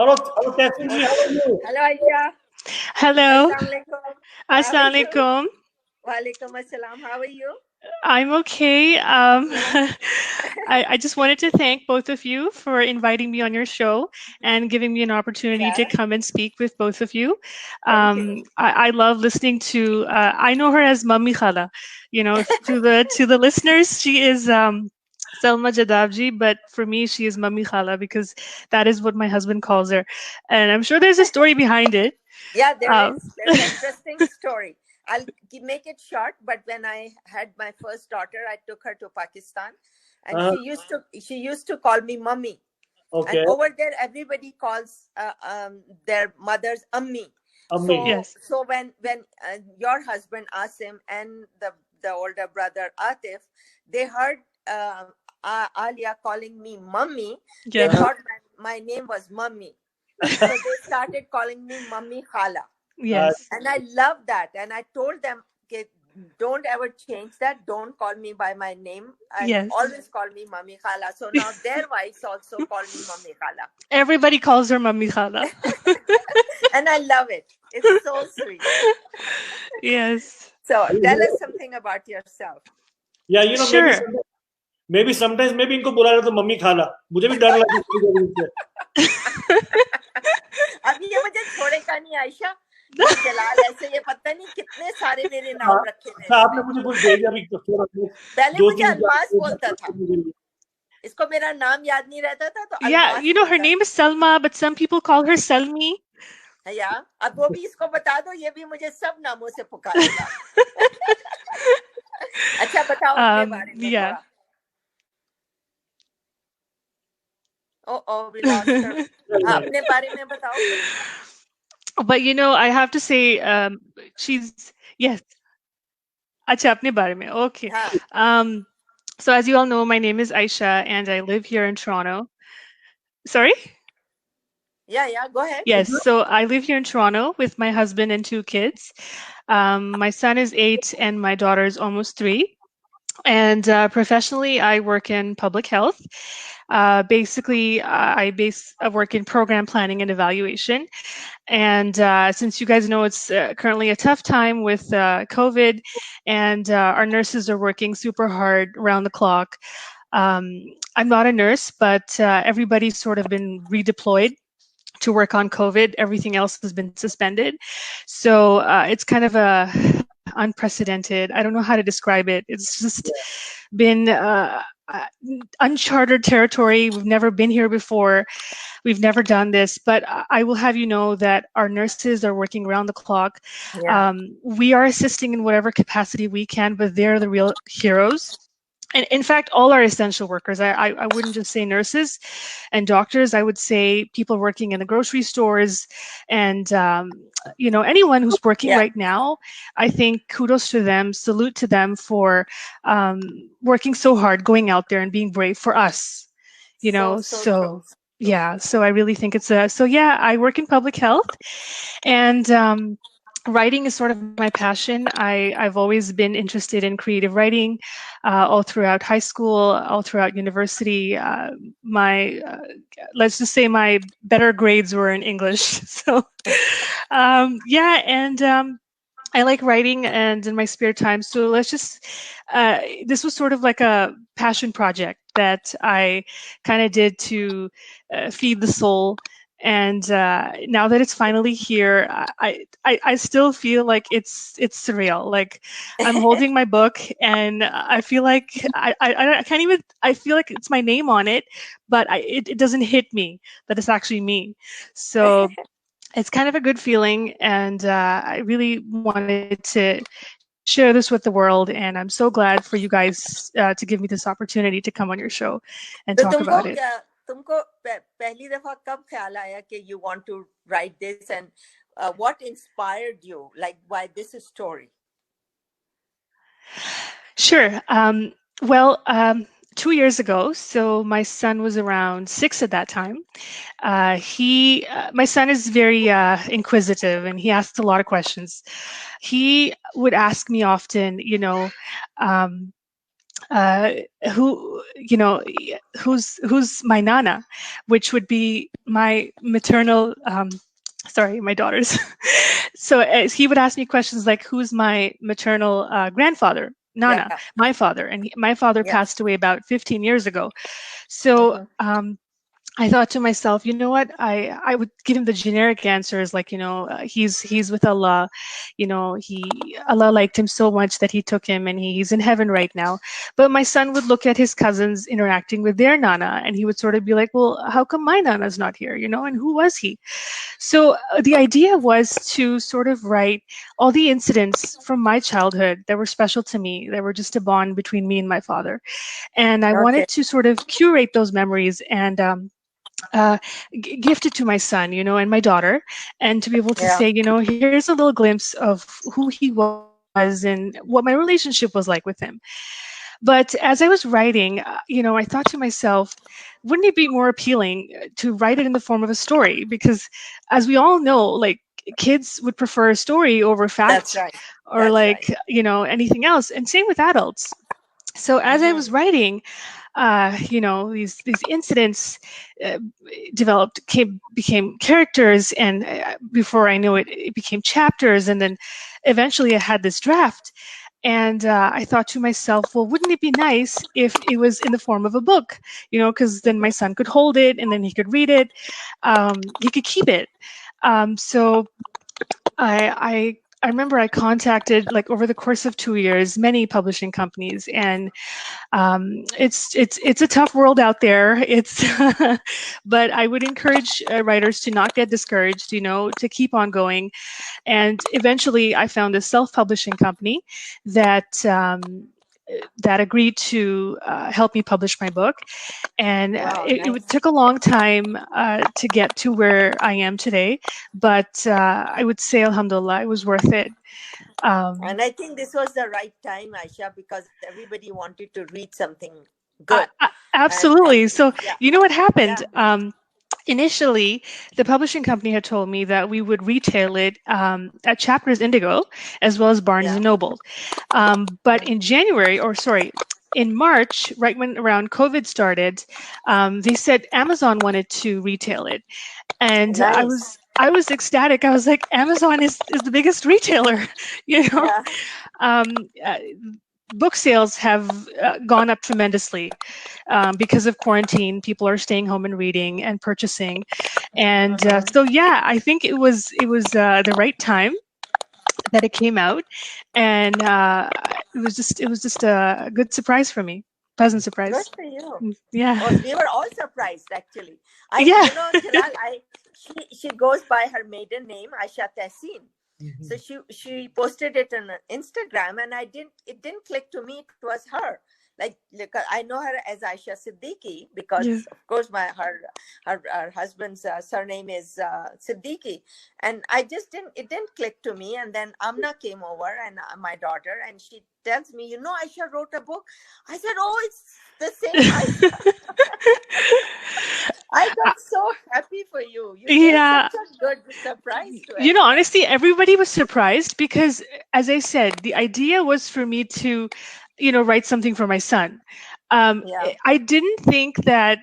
Hello, Tehseen ji, how are you? Hello, Aisha. Hello. Assalamu alaikum. How Assalamu are you? alaikum. Walaikum assalam. How are you? I'm okay. I just wanted to thank both of you for inviting me on your show and giving me an opportunity to Yeah, come and speak with both of you. thank you. I love listening to. I know her as Mummy Khala. You know, to the listeners, she is Selma Jadavji, but for me, she is Mummy Khala because that is what my husband calls her, and I'm sure there's a story behind it. Yeah, there Um, is. There's an interesting story. I'll make it short. But when I had my first daughter, I took her to Pakistan, and Uh, she used to call me mummy. And okay, over there, everybody calls their mothers ammi. Ammi. So yes, so when your husband Asim and the older brother Atif, they heard Alia calling me mummy, they yes, Uh-huh. thought my name was mummy. So they started calling me Mummy Khala. yes. And I love that. And I told them, okay, don't ever change that. Don't call me by my name and Yes. always call me Mummy Khala. So now their wives also call me Mummy Khala. Everybody calls her Mummy Khala. And I love it. It's so sweet. Yes. So tell us something about yourself. Yeah, Sure. maybe sometimes maybe इनको बुला रहे तो mummy खाला. मुझे भी डर लगा इनसे. अब ये मुझे छोड़ेगा नहीं आयशा. ये जलाल ऐसे ये पता नहीं कितने सारे मेरे नाम रखे हुए हैं. आपने मुझे कुछ दे दिया अभी थोड़ा. पहले मुझे अल्मास बोलता था. इसको मेरा नाम याद नहीं रहता था तो Yeah, you know, her name is Selma, but some people call her Selmi. या अब वो भी इसको बता दो, ये भी मुझे सब नामों से पुकारेगा. अच्छा बताओ अपने बारे में Yeah. थोड़ा. we lost her. हाँ, अपने बारे में बताओ. But you know, I have to say, she's yes. Acha, apne bare mein. Okay. हाँ. So as you all know, my name is Aisha, and I live here in Toronto. Sorry? Yeah, go ahead. Yes. So I live here in Toronto with my husband and 2 kids. My son is 8, and my daughter is almost 3. And professionally, I work in public health. Basically, I work in program planning and evaluation. And since you guys know it's currently a tough time with COVID, and our nurses are working super hard around the clock. I'm not a nurse, but everybody's sort of been redeployed to work on COVID. Everything else has been suspended. So it's kind of a unprecedented. I don't know how to describe it. It's just been uncharted territory. We've never been here before. We've never done this, but I will have you know that our nurses are working around the clock. Yeah. We are assisting in whatever capacity we can, but they're the real heroes. And in fact, all our essential workers, I wouldn't just say nurses and doctors, I would say people working in the grocery stores and, you know, anyone who's working right now. I think kudos to them, salute to them for working so hard, going out there and being brave for us, you know, so yeah, so I really think it's so yeah, I work in public health, and writing is sort of my passion. I've always been interested in creative writing all throughout high school, all throughout university. Let's just say my better grades were in English. So yeah, and I like writing and in my spare time. So let's just, this was sort of like a passion project that I kind of did to feed the soul. And now that it's finally here, I still feel like it's surreal. Like I'm holding my book, and I feel like I can't even. I feel like it's my name on it, but it doesn't hit me that it's actually me. So it's kind of a good feeling, and I really wanted to share this with the world, and I'm so glad for you guys to give me this opportunity to come on your show and talk about it. तुमको पहली दफा कब ख्याल आया कि you want to write this, and what inspired you, like why this story? Sure. Well, 2 years ago, so my son was around 6 at that time. My son is very inquisitive, and he asks a lot of questions. He would ask me often, you know, who, who's my nana, which would be my maternal, sorry, my daughters. So he would ask me questions like, who's my maternal grandfather? Nana, Yeah. my father. And my father passed away about 15 years ago. So I thought to myself, you know what? I would give him the generic answers like, he's with Allah, Allah liked him so much that he took him and he's in heaven right now. But my son would look at his cousins interacting with their nana and he would sort of be like, well, how come my nana's not here? And who was he? So the idea was to sort of write all the incidents from my childhood that were special to me, that were just a bond between me and my father. And I wanted to sort of curate those memories and gift it to my son, and my daughter, and to be able to say, here's a little glimpse of who he was and what my relationship was like with him. But as I was writing, I thought to myself, wouldn't it be more appealing to write it in the form of a story? Because as we all know, like, kids would prefer a story over fact. That's right. Or anything else. And same with adults. So as I was writing, these incidents became characters, and before I knew it, it became chapters, and then eventually I had this draft. And I thought to myself, well, wouldn't it be nice if it was in the form of a book, because then my son could hold it and then he could read it, he could keep it. So I remember I contacted, like, over the course of 2 years, many publishing companies, and it's a tough world out there. But I would encourage writers to not get discouraged, to keep on going. And eventually I found a self-publishing company that agreed to help me publish my book. And it took a long time to get to where I am today, but I would say, alhamdulillah, it was worth it. And I think this was the right time, Aisha, because everybody wanted to read something good. Absolutely. So you know what happened? Initially, the publishing company had told me that we would retail it at Chapters Indigo as well as Barnes and Noble. But in March, right when around COVID started, they said Amazon wanted to retail it. And I was ecstatic. I was like, Amazon is the biggest retailer, Book sales have gone up tremendously because of quarantine. People are staying home and reading and purchasing, and so I think it was the right time that it came out, and it was just a good surprise for me, pleasant surprise. Good for you. Yeah. Oh, we were all surprised, actually. Jalal, she goes by her maiden name, Aisha Tehseen. So she posted it on Instagram, and it didn't click to me it was her. Like I know her as Aisha Siddiqui because of course her husband's surname is Siddiqui, and it didn't click to me. And then Amna came over, and my daughter, and she tells me, Aisha wrote a book. I said, oh, it's the same Aisha. I got so happy for you. You such a good surprise to it. Honestly, everybody was surprised because, as I said, the idea was for me to, write something for my son. I didn't think that,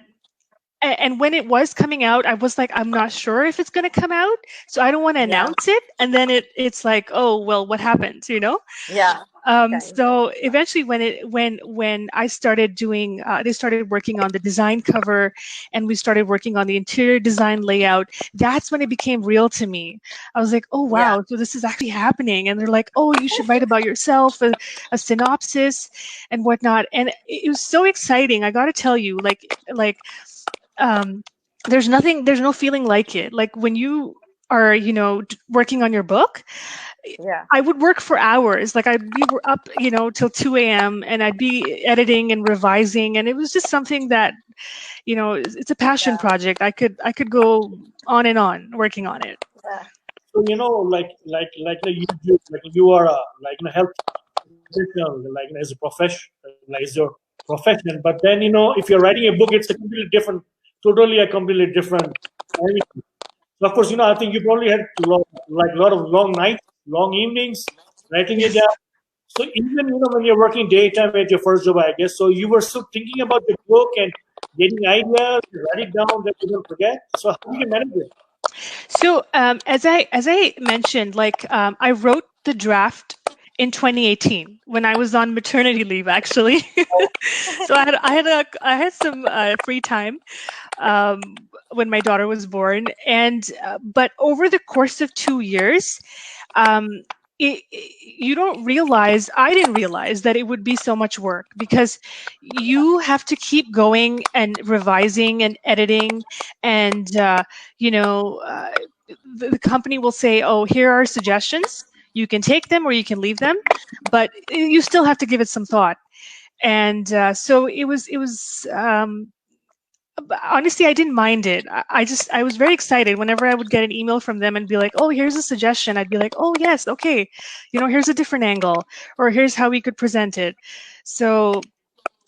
and when it was coming out, I was like, I'm not sure if it's going to come out, so I don't want to announce it. And then it's like, oh, well, what happens, Yeah. So eventually when I started doing, they started working on the design cover, and we started working on the interior design layout. That's when it became real to me. I was like, oh, wow, so this is actually happening. And they're like, oh, you should write about yourself, a synopsis and whatnot. And it was so exciting. I got to tell you, there's no feeling like it. Like when you are, working on your book, I would work for hours. Like I'd be up, till 2 a.m. and I'd be editing and revising. And it was just something that, it's a passion project. I could go on and on working on it. So, like you are a health professional, as a profession, as your profession. But then, if you're writing a book, it's a completely different. So of course, I think you probably had a lot of long nights, long evenings, writing it down. So even when you're working daytime at your first job, I guess, so you were still thinking about the book and getting ideas, write it down that you don't forget. So how do you manage it? So as I mentioned, like I wrote the draft in 2018 when I was on maternity leave, actually. So I had some free time when my daughter was born, and but over the course of 2 years, um, you don't realize, I didn't realize that it would be so much work, because you have to keep going and revising and editing, and the company will say, oh, here are suggestions, you can take them or you can leave them, but you still have to give it some thought. And so it was honestly, I didn't mind it. I was very excited whenever I would get an email from them and be like, oh, here's a suggestion. I'd be like, oh, yes, okay. Here's a different angle, or here's how we could present it. So,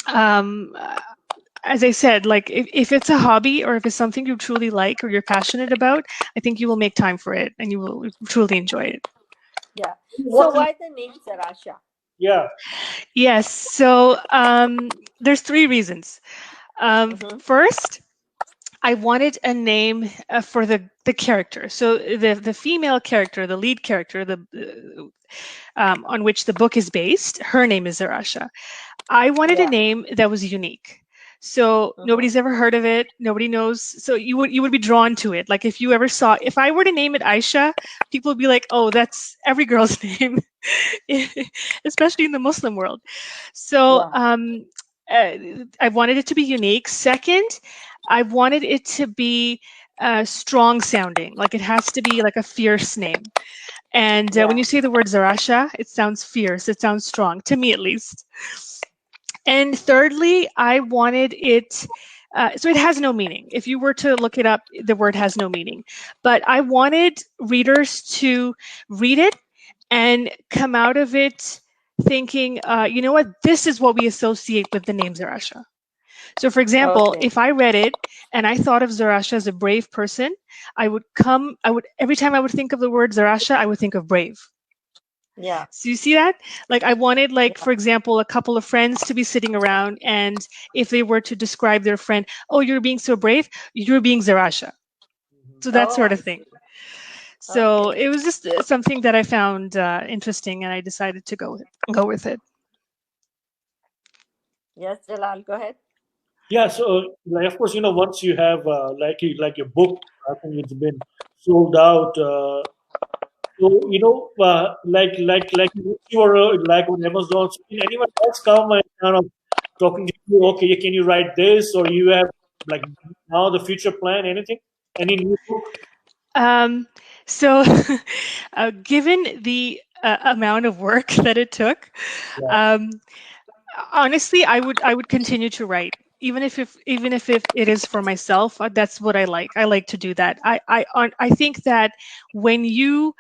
as I said, like if it's a hobby or if it's something you truly like or you're passionate about, I think you will make time for it and you will truly enjoy it. Yeah. So why the name Zarasha? Yeah. Yes. So there's 3 reasons. First, I wanted a name for the character. So the female character, the lead character, on which the book is based, her name is Zarasha. I wanted a name that was unique. So nobody's ever heard of it. Nobody knows. So you would be drawn to it. Like if I were to name it Aisha, people would be like, oh, that's every girl's name, especially in the Muslim world. So I wanted it to be unique. Second, I wanted it to be strong sounding. Like it has to be like a fierce name. And when you say the word Zarasha, it sounds fierce. It sounds strong, to me at least. And thirdly, I wanted it, so it has no meaning. If you were to look it up, the word has no meaning. But I wanted readers to read it and come out of it thinking, you know what, this is what we associate with the name Zarasha. So for example, if I read it and I thought of Zarasha as a brave person, every time I would think of the word Zarasha, I would think of brave. Yeah. So you see that? Like I wanted, like, for example, a couple of friends to be sitting around, and if they were to describe their friend, oh, you're being so brave, you're being Zarasha. So that sort of thing. So it was just something that I found interesting, and I decided to go with it. Yes, Jalal, go ahead. Yeah, so like of course, once you have like your book, I think it's been sold out. So like you were like on Amazon. So can anyone else come and kind of talking to you? Okay, can you write this, or you have like now the future plan? Anything? Any new book? So, given the amount of work that it took, honestly, I would continue to write. Even if it is for myself, that's what I like. I like to do that. I think that when you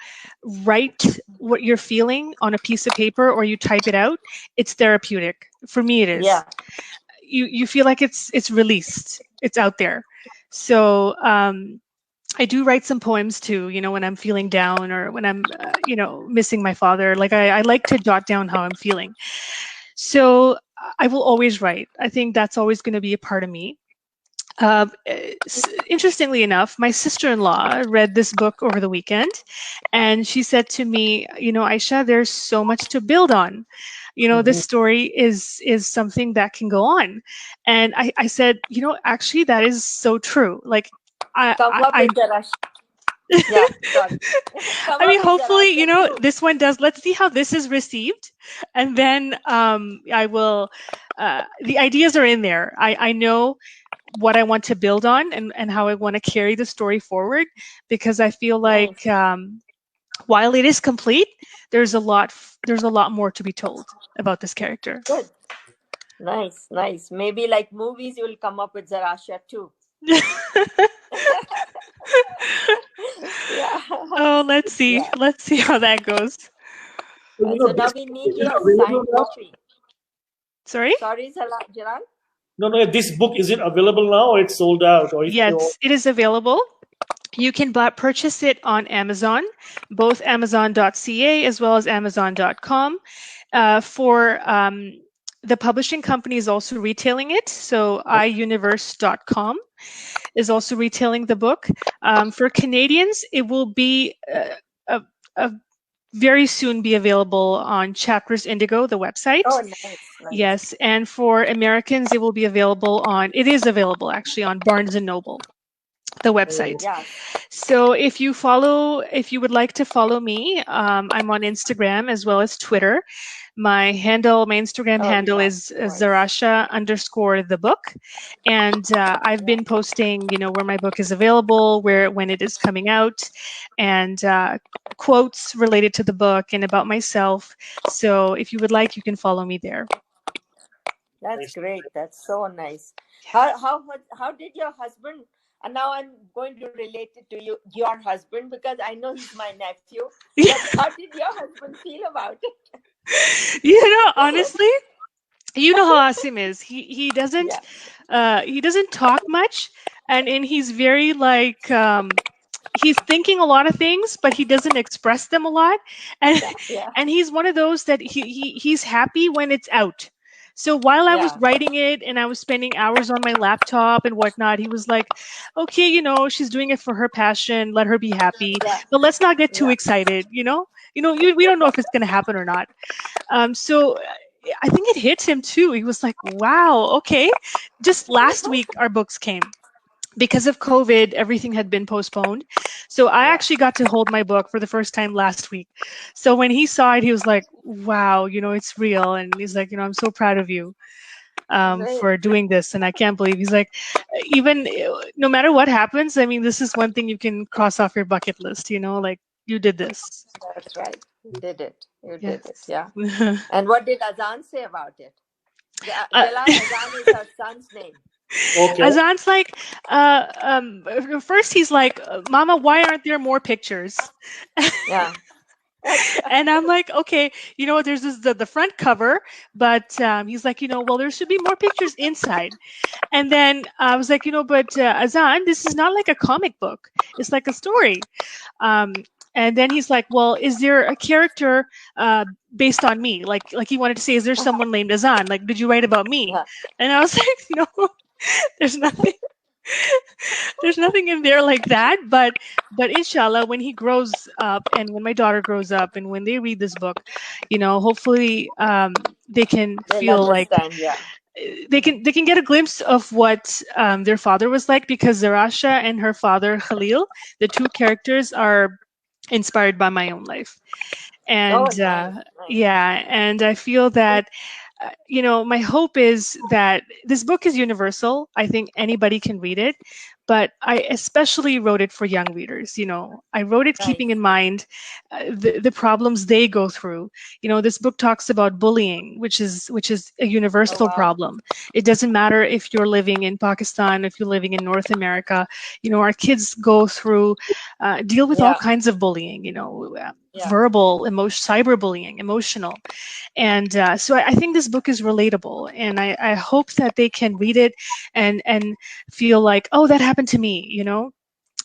write what you're feeling on a piece of paper or you type it out, it's therapeutic. For me, it is. Yeah. You feel like it's released. It's out there. So I do write some poems too. When I'm feeling down or when I'm missing my father. Like I like to jot down how I'm feeling. So I will always write. I think that's always going to be a part of me. Interestingly enough, my sister-in-law read this book over the weekend, and she said to me, Aisha, there's so much to build on. This story is something that can go on. And I said, actually, that is so true. Like, Yeah, I mean, hopefully, this one does. Let's see how this is received. And then I will, the ideas are in there. I know what I want to build on and how I want to carry the story forward, because I feel like while it is complete, there's a lot more to be told about this character. Good. Nice. Maybe like movies, you will come up with Zarasha too. Oh, let's see. Yeah. Let's see how that goes. So now we need your signed copy. Sorry, Jalal? No, this book, is it available now or it's sold out? Or yes, it is available. You can purchase it on Amazon, both Amazon.ca as well as Amazon.com. For the publishing company is also retailing it. So iuniverse.com is also retailing the book. For Canadians, it will be very soon be available on Chapters Indigo, the website. Oh, nice. Yes, and for Americans, it will be available on. It is available actually on Barnes and Noble, the website. Yeah. So if you would like to follow me, I'm on Instagram as well as Twitter. My Instagram handle is Zarasha_the book. And I've been posting, where my book is available, when it is coming out, and quotes related to the book and about myself. So if you would like, you can follow me there. That's great. That's so nice. How did your husband, and now I'm going to relate it to your husband, because I know he's my nephew. But how did your husband feel about it? Honestly, how Asim is. He doesn't talk much, and he's very like he's thinking a lot of things, but he doesn't express them a lot, and and he's one of those that he's happy when it's out. So while I was writing it and I was spending hours on my laptop and whatnot, he was like, okay, she's doing it for her passion. Let her be happy. But let's not get too excited, we don't know if it's going to happen or not. So I think it hit him too. He was like, wow, okay. Just last week, our books came. Because of COVID, everything had been postponed. So I actually got to hold my book for the first time last week. So when he saw it, he was like, wow, it's real. And he's like, I'm so proud of you for doing this. And I can't believe, he's like, even no matter what happens, I mean, this is one thing you can cross off your bucket list, like you did this. That's right. You did it. Did it. Yeah. And what did Azan say about it? Azan is her son's name. Okay. Azan's like, first he's like, Mama, why aren't there more pictures? Yeah. And I'm like, okay, there's the front cover, but he's like, well, there should be more pictures inside. And then I was like, but Azan, this is not like a comic book. It's like a story. And then he's like, well, is there a character based on me? Like he wanted to say, is there someone named Azan? Like, did you write about me? And I was like, no. There's nothing in there like that, but inshallah, when he grows up and when my daughter grows up and when they read this book, hopefully they can feel like they can get a glimpse of what their father was like, because Zarasha and her father Khalil, the two characters, are inspired by my own life. And and I feel that my hope is that this book is universal. I think anybody can read it, but I especially wrote it for young readers. I wrote it keeping in mind the problems they go through. This book talks about bullying, which is a universal problem. It doesn't matter if you're living in Pakistan, if you're living in North America. Our kids go through, deal with all kinds of bullying. Verbal, cyberbullying, emotional. And so I think this book is relatable, and I hope that they can read it and feel like, oh, that happened to me,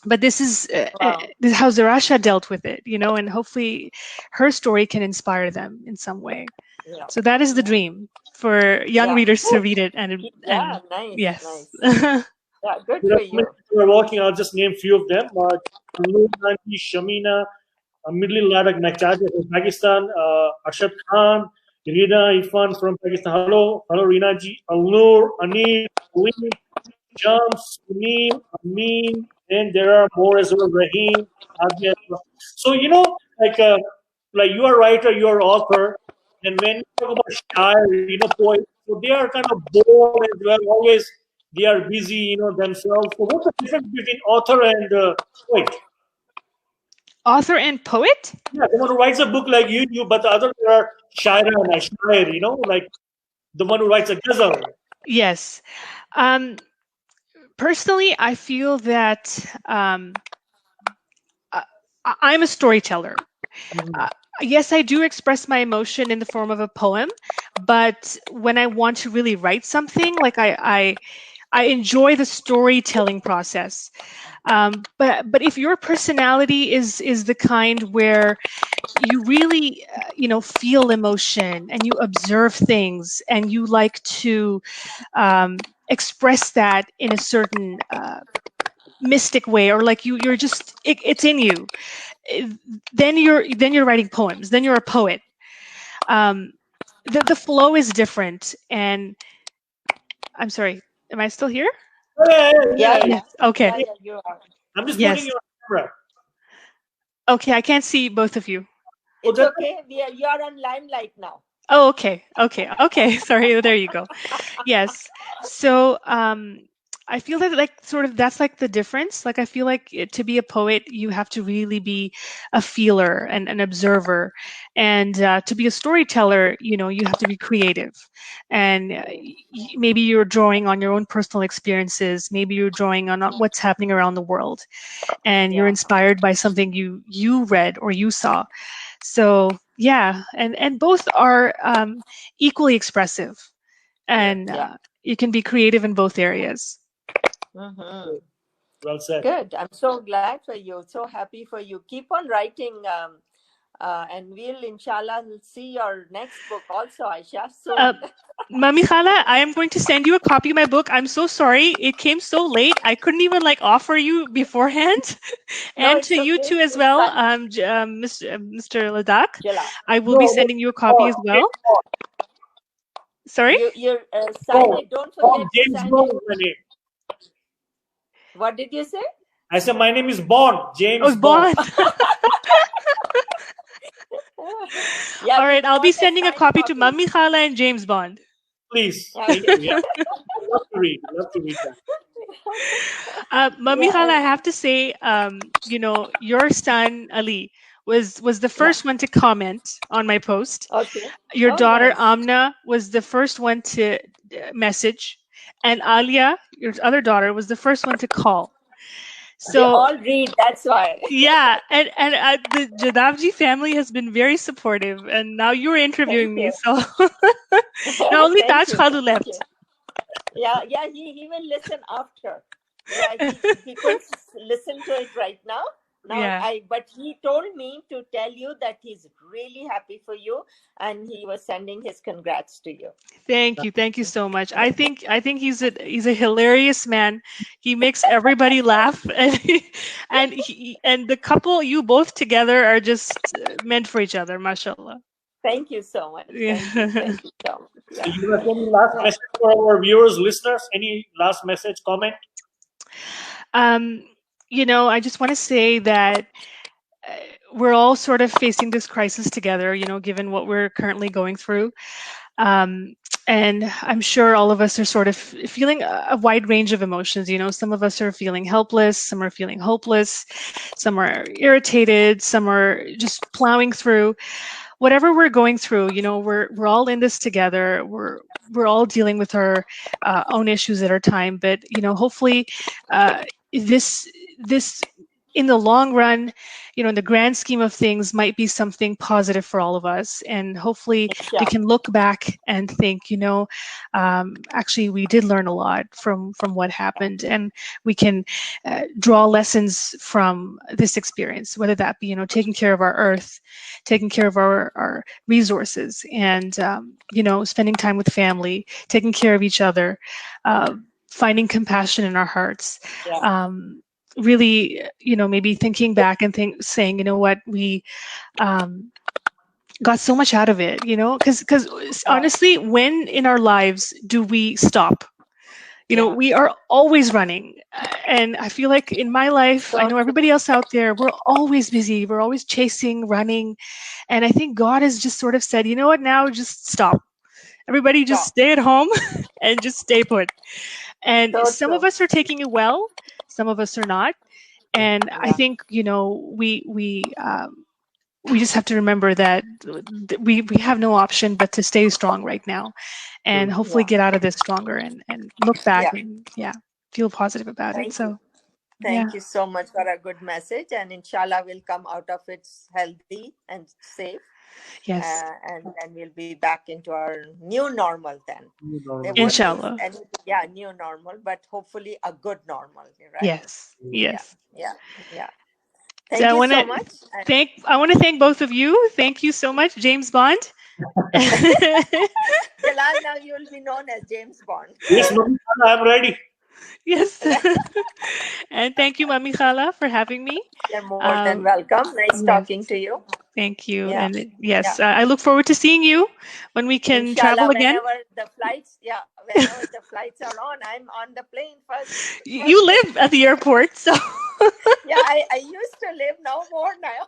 But this is this is how Zarasha dealt with it, and hopefully her story can inspire them in some way. Yeah. So that is the dream for young readers to read it. And nice. Yes. Nice. Yeah, good for you. We're walking. I'll just name a few of them. Shamina, Middle Ladakh Naktaja from Pakistan, Arshad Khan, Rina Irfan from Pakistan. Hello, Rina ji, Alnur, Anil, Ali, Jams, Sunil, Amin, and there are more as well. Rahim, Adya. So like you are a writer, you are an author, and when you talk about shire, poets, so they are kind of bored as well. Always they are busy, themselves. So what's the difference between author and poet? Author and poet? Yeah, the one who writes a book like you, but the other are shaira and ashmair, like the one who writes a ghazal. Yes. Personally, I feel that I'm a storyteller. Mm-hmm. Yes, I do express my emotion in the form of a poem, but when I want to really write something, like I I enjoy the storytelling process. But if your personality is the kind where you really feel emotion and you observe things and you like to express that in a certain mystic way, or like you're just it's in you, then you're writing poems, then you're a poet. The flow is different. And I'm sorry, am I still here? Yeah. Yes. Okay. Yeah, you are. I'm just putting Yes. you on camera. Okay, I can't see both of you. It's okay. You are on limelight now. Oh, okay. Sorry, there you go. Yes. So I feel that like sort of that's like the difference. Like I feel like to be a poet, you have to really be a feeler and an observer, and to be a storyteller, you have to be creative. And maybe you're drawing on your own personal experiences. Maybe you're drawing on what's happening around the world, and you're inspired by something you read or you saw. So yeah, and both are equally expressive, and you can be creative in both areas. Mm-hmm. Well said. Good. I'm so glad for you. So happy for you. Keep on writing, and we'll inshallah see your next book also, Aisha. So, Mami Khala, I am going to send you a copy of my book. I'm so sorry it came so late. I couldn't even offer you beforehand. And to you too as well, Mr. Ladakh. I will be sending you a copy as well. Sorry? You sign it. Don't forget to James sign Bond it. is my name. What did you say? I said my name is Bond. James Bond. Yeah, all right, I'll be sending a copy to Mami Khala and James Bond. Please. Thank you. Yeah. Love to read that. Mami Khala, I have to say, your son Ali was the first one to comment on my post. Okay. Your daughter Amna was the first one to message, and Alia, your other daughter, was the first one to call. So they all read. That's why. Yeah, and the Jadavji family has been very supportive, and now you're interviewing me, so now only Taj Khalu left. Yeah, he will listen after. Yeah, he could listen to it right now. But he told me to tell you that he's really happy for you, and he was sending his congrats to you. Thank you so much. I think he's a hilarious man. He makes everybody laugh, and the couple, you both together, are just meant for each other, mashallah. Thank you so much. Yeah. Thank you so much. Yeah. Do you have any last message for our viewers, listeners? Any last message, comment? I just want to say that we're all sort of facing this crisis together, given what we're currently going through. And I'm sure all of us are sort of feeling a wide range of emotions. Some of us are feeling helpless, some are feeling hopeless, some are irritated, some are just plowing through. Whatever we're going through, we're all in this together. We're all dealing with our own issues at our time. But hopefully, this in the long run, in the grand scheme of things, might be something positive for all of us. And hopefully we can look back and think, actually we did learn a lot from what happened, and we can draw lessons from this experience, whether that be, taking care of our earth, taking care of our resources, and, spending time with family, taking care of each other, finding compassion in our hearts. Really, maybe thinking back and saying, what, we got so much out of it, because honestly, when in our lives do we stop? We are always running. And I feel like in my life, I know everybody else out there, we're always busy. We're always chasing, running. And I think God has just sort of said, you know what, now just stop. Everybody just stay at home and just stay put. And some of us are taking it well, some of us are not. And I think, we just have to remember that we have no option but to stay strong right now, and hopefully get out of this stronger and look back and feel positive about it. So Thank you so much for a good message, and inshallah we'll come out of it healthy and safe. Yes. And then we'll be back into our new normal then. New normal. There won't Inshallah. be new normal, but hopefully a good normal, right? Yes. Yes. Yeah. Thank you so much. I want to thank both of you. Thank you so much, James Bond. Jalal, now you will be known as James Bond. Yes, Mummy, I'm ready. Yes. And thank you, Mami Khala, for having me. You're more than welcome. Nice talking to you. Thank you. Yeah. And yes, I look forward to seeing you when we can travel again. Whenever the flights are on, I'm on the plane first. You live at the airport, so. Yeah, I used to live, no more now.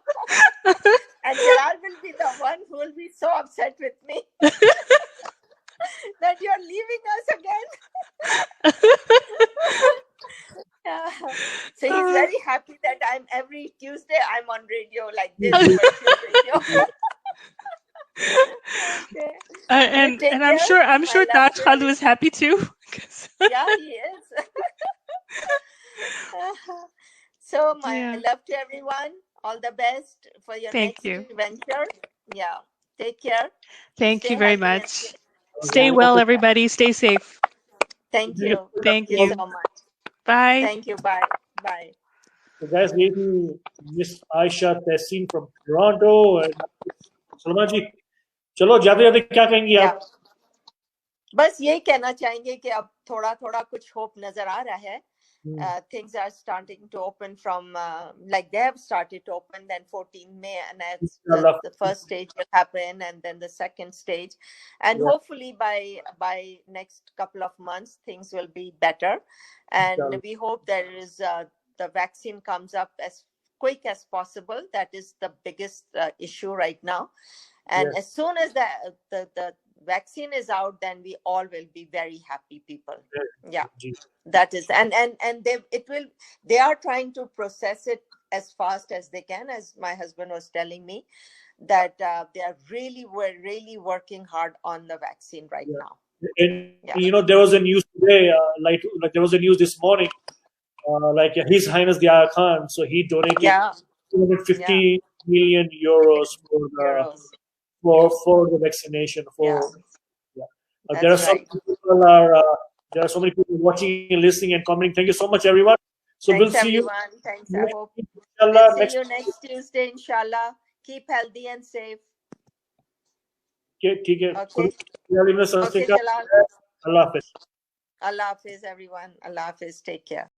And Jalal will be the one who will be so upset with me that you're leaving us again. Yeah. So he's very happy that every Tuesday I'm on radio like this. Okay. And I'm sure Taj Khalu is happy too. Yeah, he is. So my love to everyone. All the best for your next venture. Yeah. Take care. Thank you very much. Stay well, everybody. Stay safe. Thank you. Thank you so much. Bye. Thank you. Bye. Bye. So guys, maybe Miss Aisha Tehseen from Toronto. Salaam ji, चलो जाते जाते क्या कहेंगी आप? बस यही कहना चाहेंगे कि अब थोड़ा थोड़ा कुछ होप नजर आ रहा है. Things are starting to open from like they have started to open, then 14 May, and that's the first stage will happen, and then the second stage, and hopefully by next couple of months things will be better, and we hope there is the vaccine comes up as quick as possible. That is the biggest issue right now, and as soon as the vaccine is out, then we all will be very happy people. That is, and they are trying to process it as fast as they can, as my husband was telling me, that they are really working hard on the vaccine right now. And there was a news today, like there was a news this morning, like His Highness the Aga Khan, so he donated 250 million euros for the vaccination. There are some people there are so many people watching and listening and commenting. Thank you so much, everyone. So Thanks, we'll see you. Thanks, I hope. We'll see you next Tuesday, inshallah. Keep healthy and safe. Okay. Okay, Jalal. Allah Hafiz, everyone. Allah Hafiz. Take care.